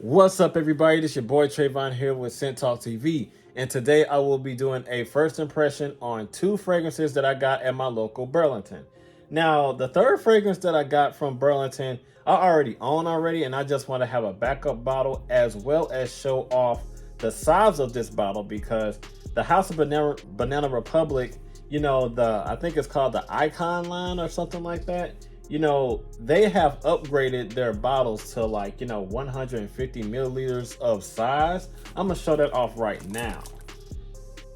What's up, everybody? This your boy Trayvon here with Scent Talk TV, and today I will be doing a first impression on two fragrances that I got at my local Burlington. Now, the third fragrance that I got from Burlington, I already own and I just want to have a backup bottle as well as show off the size of this bottle because the House of Banana Republic, I think it's called the Icon line or something like that. They have upgraded their bottles to 150 milliliters of size. I'm gonna show that off right now.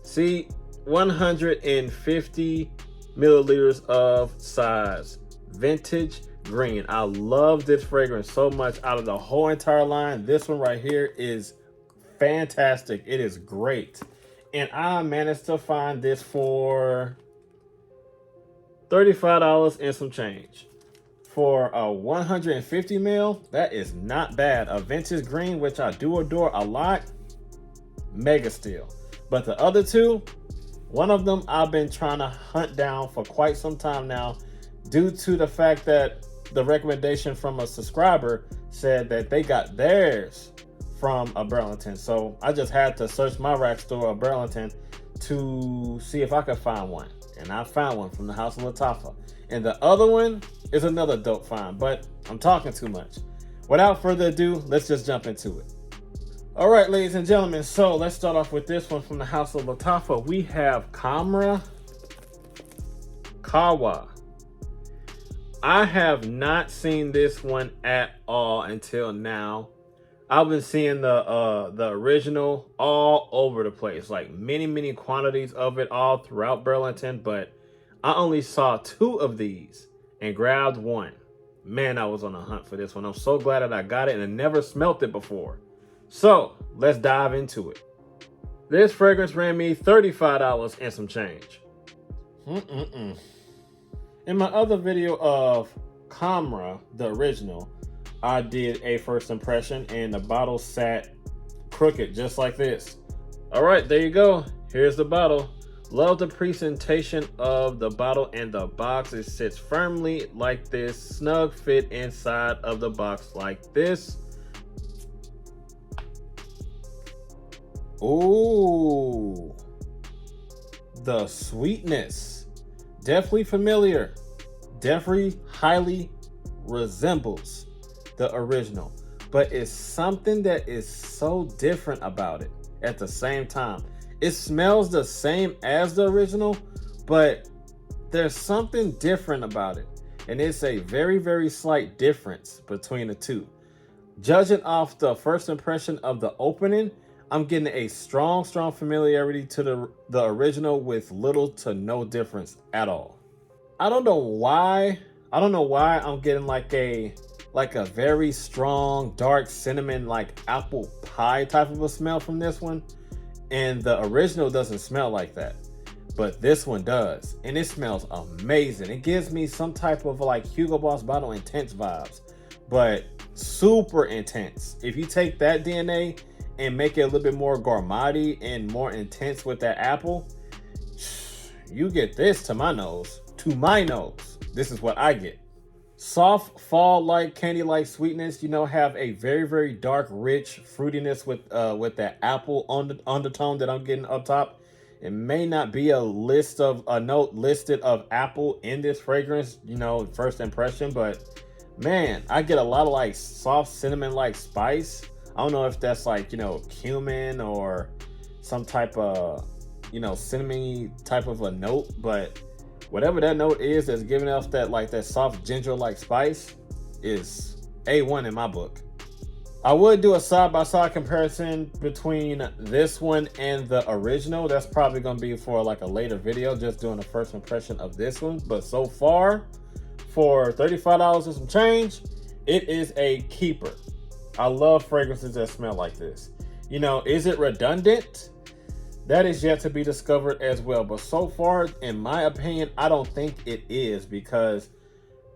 See, 150 milliliters of size, vintage green. I love this fragrance so much. Out of the whole entire line, this one right here is fantastic. It is great. And I managed to find this for $35 and some change. For a 150 mil, that is not bad. A vintage green, which I do adore a lot, mega steal. But the other two, one of them I've been trying to hunt down for quite some time now, due to the fact that the recommendation from a subscriber said that they got theirs from a Burlington. So I just had to search my rack store of Burlington to see if I could find one. And I found one from the House of Lattafa. And the other one is another dope find, but I'm talking too much. Without further ado, let's just jump into it. All right, ladies and gentlemen, so let's start off with this one from the House of Lattafa. We have Lattafa Qahwa. I have not seen this one at all until now. I've been seeing the original all over the place, like many quantities of it all throughout Burlington, but I only saw two of these and grabbed one. Man, I was on a hunt for this one. I'm so glad that I got it and I never smelt it before. So let's dive into it. This fragrance ran me $35 and some change. In my other video of Qahwa, the original, I did a first impression and the bottle sat crooked just like this. All right, there you go. Here's the bottle. Love the presentation of the bottle and the box. It sits firmly like this, snug fit inside of the box like this. Ooh, the sweetness, definitely familiar, definitely highly resembles the original, but it's something that is so different about it at the same time. It smells the same as the original, but there's something different about it. And it's a very slight difference between the two. Judging off the first impression of the opening, I'm getting a strong familiarity to the original with little to no difference at all. I don't know why I'm getting like a very strong, dark cinnamon, like apple pie type of a smell from this one. And the original doesn't smell like that, but this one does. And it smells amazing. It gives me some type of like Hugo Boss Bottle Intense vibes, but super intense. If you take that DNA and make it a little bit more gourmety and more intense with that apple, you get this to my nose. This is what I get. Soft fall-like candy-like sweetness, have a very dark, rich fruitiness with that apple undertone that I'm getting up top. It may not be a note listed of apple in this fragrance, first impression, but man, I get a lot of like soft cinnamon-like spice. I don't know if that's like, cumin or some type of, cinnamon type of a note, but whatever that note is that's giving off that soft ginger-like spice is A1 in my book. I would do a side-by-side comparison between this one and the original. That's probably going to be for like a later video, just doing a first impression of this one. But so far, for $35 and some change, it is a keeper. I love fragrances that smell like this. Is it redundant? That is yet to be discovered as well. But so far, in my opinion, I don't think it is, because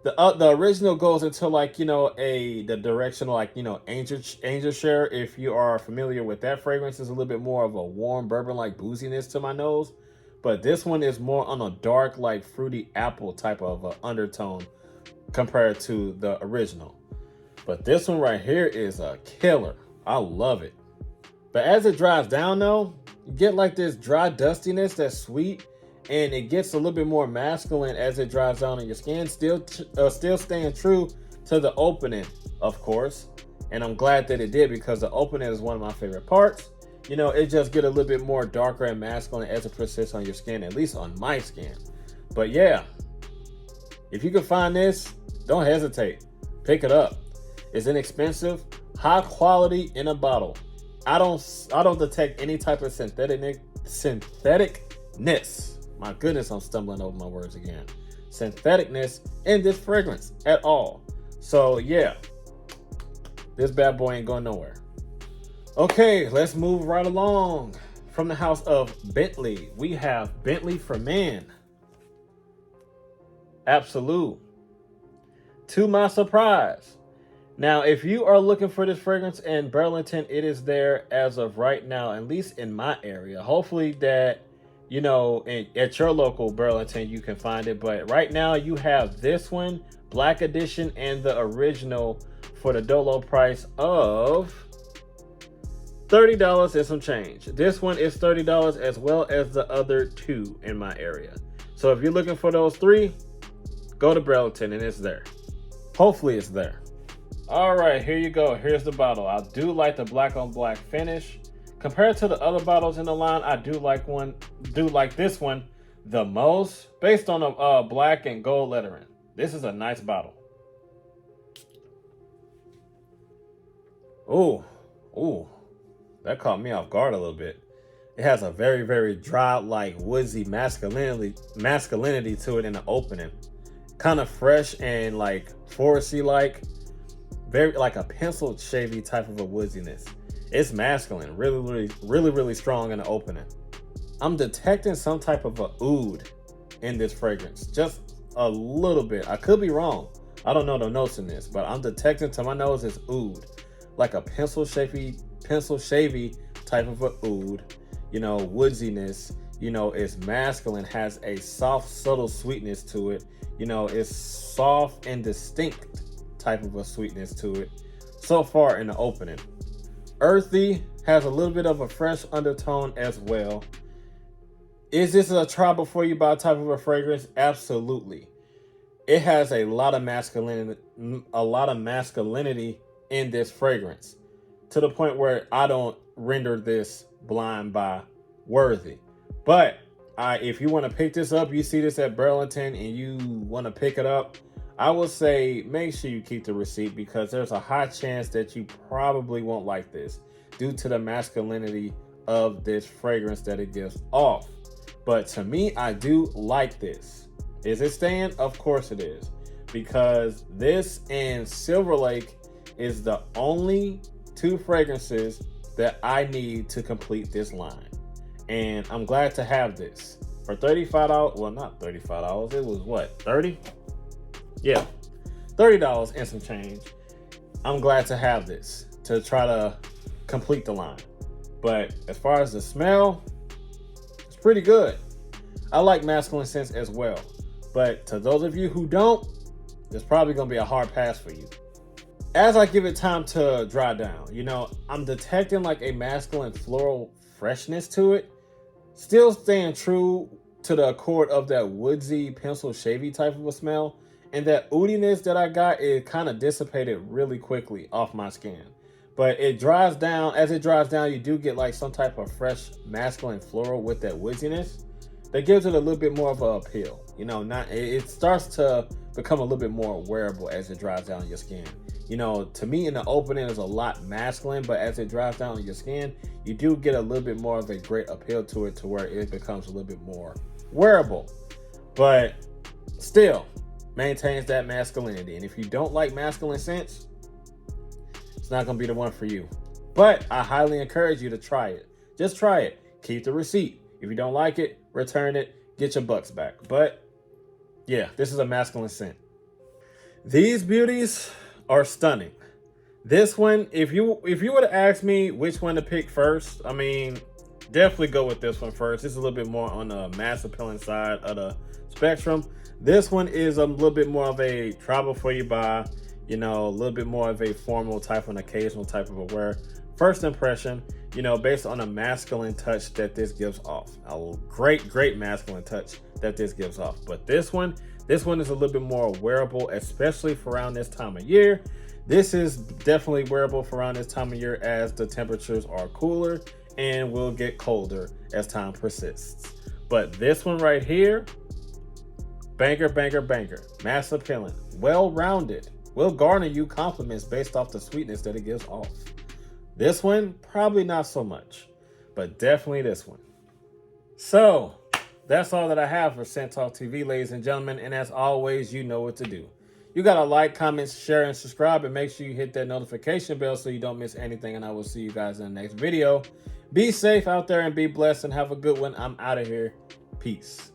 the original goes into the direction like, Angel Share. If you are familiar with that fragrance, is a little bit more of a warm bourbon like booziness to my nose. But this one is more on a dark, like fruity apple type of undertone compared to the original. But this one right here is a killer. I love it. But as it dries down though, you get like this dry dustiness that's sweet, and it gets a little bit more masculine as it dries down on your skin, still staying true to the opening, of course. And I'm glad that it did, because the opening is one of my favorite parts. You know, it just get a little bit more darker and masculine as it persists on your skin, at least on my skin. But yeah, if you can find this, don't hesitate. Pick it up. It's inexpensive, high quality in a bottle. I don't detect any type of syntheticness. My goodness, I'm stumbling over my words again. Syntheticness in this fragrance at all. So yeah, this bad boy ain't going nowhere. Okay, let's move right along. From the house of Bentley, we have Bentley for Men. Absolute. To my surprise. Now, if you are looking for this fragrance in Burlington, it is there as of right now, at least in my area. Hopefully that, you know, at your local Burlington, you can find it. But right now you have this one, Black Edition, and the original for the Dolo price of $30 and some change. This one is $30 as well as the other two in my area. So if you're looking for those three, go to Burlington and it's there. Hopefully it's there. All right, here you go. Here's the bottle. I do like the black on black finish. Compared to the other bottles in the line, I do like this one the most, based on the black and gold lettering. This is a nice bottle. Ooh, that caught me off guard a little bit. It has a very, very dry, like woodsy masculinity to it in the opening. Kind of fresh and like foresty like. Very like a pencil shavy type of a woodiness. It's masculine, really strong in the opening. I'm detecting some type of a oud in this fragrance, just a little bit. I could be wrong. I don't know the notes in this, but I'm detecting to my nose is oud, like a pencil shavy type of a oud. You know, woodiness. You know, it's masculine, has a soft, subtle sweetness to it. You know, it's soft and distinct type of a sweetness to it so far in the opening. Earthy, has a little bit of a fresh undertone as well. Is this a try before you buy type of a fragrance? Absolutely. It has a lot of masculinity in this fragrance, to the point where I don't render this blind buy worthy. But if you want to pick this up, you see this at Burlington and you want to pick it up, I would say make sure you keep the receipt, because there's a high chance that you probably won't like this due to the masculinity of this fragrance that it gives off. But to me, I do like this. Is it staying? Of course it is, because this and Silver Lake is the only two fragrances that I need to complete this line. And I'm glad to have this for $35. Well, not $35. It was what, 30? Yeah, $30 and some change. I'm glad to have this to try to complete the line. But as far as the smell, it's pretty good. I like masculine scents as well. But to those of you who don't, it's probably going to be a hard pass for you. As I give it time to dry down, you know, I'm detecting like a masculine floral freshness to it. Still staying true to the accord of that woodsy, pencil shavy type of a smell. And that oudiness that I got, it kind of dissipated really quickly off my skin. But it dries down. As it dries down, you do get like some type of fresh masculine floral with that woodiness that gives it a little bit more of an appeal. You know, it starts to become a little bit more wearable as it dries down your skin. You know, to me in the opening is a lot masculine, but as it dries down on your skin, you do get a little bit more of a great appeal to it, to where it becomes a little bit more wearable. But still maintains that masculinity. And if you don't like masculine scents, it's not going to be the one for you. But I highly encourage you to try it. Just try it. Keep the receipt. If you don't like it, return it. Get your bucks back. But yeah, this is a masculine scent. These beauties are stunning. This one, if you would have asked me which one to pick first, I mean, definitely go with this one first. This is a little bit more on the mass appealing side of the spectrum. This one is a little bit more of a try before you buy. you know, a little bit more of a formal type, an occasional type of a wear. First impression, you know, based on a masculine touch that this gives off. A great masculine touch that this gives off. But this one is a little bit more wearable, especially for around this time of year. This is definitely wearable for around this time of year as the temperatures are cooler and will get colder as time persists. But this one right here, banger, mass appealing, well-rounded, will garner you compliments based off the sweetness that it gives off. This one, probably not so much, but definitely this one. So that's all that I have for Scent Talk TV, ladies and gentlemen. And as always, you know what to do. You got to like, comment, share, and subscribe, and make sure you hit that notification bell so you don't miss anything. And I will see you guys in the next video. Be safe out there and be blessed and have a good one. I'm out of here. Peace.